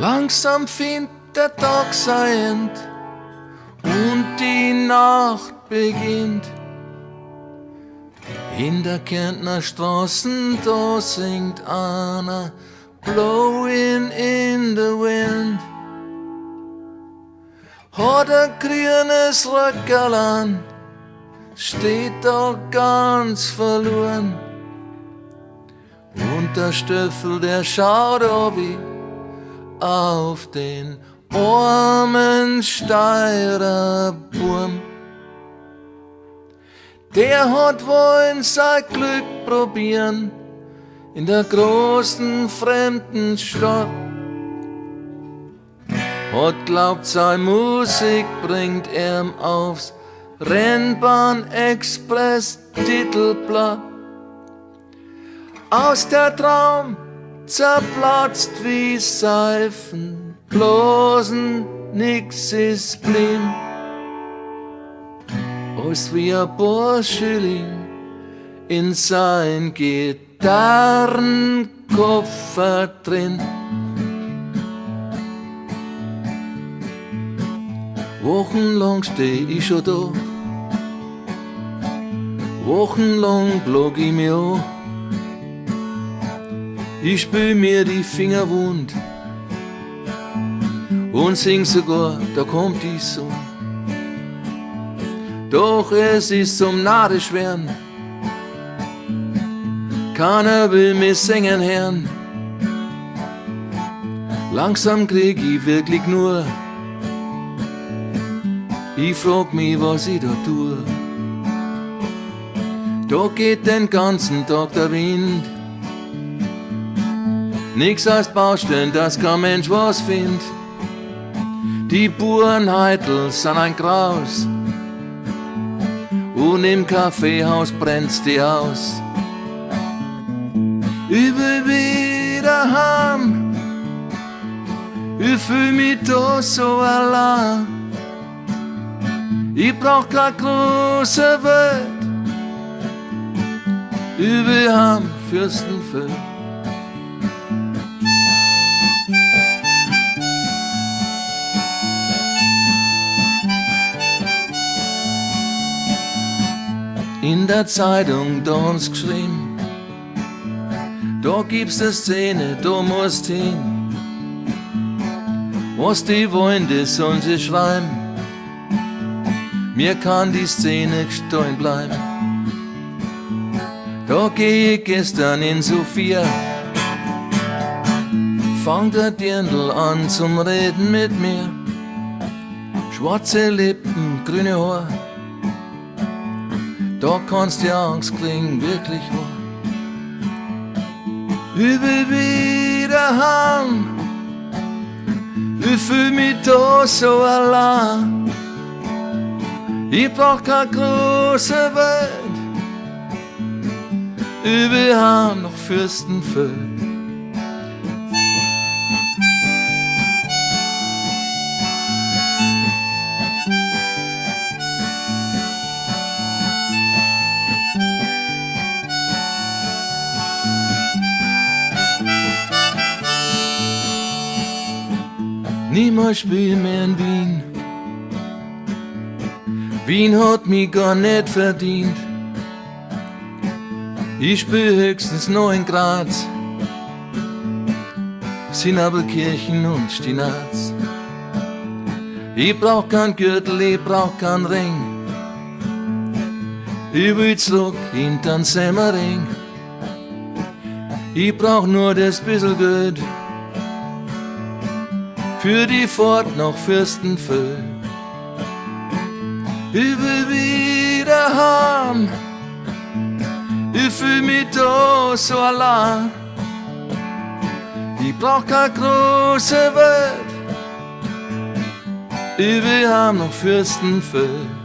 Langsam findet der Tag sein End und die Nacht beginnt. In der Kärntner Straßen, da singt einer Blowing in the Wind. Hat ein grünes Röckerl an, steht da ganz verloren. Und der Stöffel, der schaut auf den armen Steirer Burm. Der hat wollen sein Glück probieren in der großen fremden Stadt. Hat glaubt, seine Musik bringt ihm aufs Rennbahn-Express-Titelblatt. Aus der Traum zerplatzt wie Seifen, bloßen nix ist blieb. Als wie ein paar Schilling in sein Gitarrenkoffer drin. Wochenlang steh ich schon da, wochenlang blog ich mir an. Ich spül mir die Finger wund und sing sogar, da kommt die Sonne. Doch es ist zum Nadeschweren, keiner will mich singen hören. Langsam krieg ich wirklich nur, ich frag mich, was ich da tue. Da geht den ganzen Tag der Wind, nix als Baustellen, dass kein Mensch was findet. Die Burenheitel sind ein Graus und im Kaffeehaus brennt's die aus. Ich will wieder heim, ich fühl mich da so allein. Ich brauch keine große Welt, ich will heim, Fürstenfeld. In der Zeitung, da haben's geschrieben, da gibt's eine Szene, da musst hin. Was die wollen, das sollen sie schreiben. Mir kann die Szene gestohlen bleiben. Da geh ich gestern in Sophia, fang der Dirndl an zum Reden mit mir. Schwarze Lippen, grüne Haar, da kannst die Angst kriegen, wirklich wahr. Ich will wieder heim, ich fühl mich da so allein. Ich brauch keine große Welt, ich will heim nach Fürstenfeld. Niemals spiel mehr in Wien. Wien hat mich gar nicht verdient. Ich spiel höchstens noch in Graz, Sinabelkirchen und Stinaz. Ich brauch kein Gürtel, ich brauch kein Ring. Ich will zurück hintern Semmering. Ich brauch nur das bissel Geld für die Fahrt nach Fürstenfeld. Ich will wieder heim, ich fühl mich da so allein. Ich brauch keine große Welt, ich will heim nach Fürstenfeld.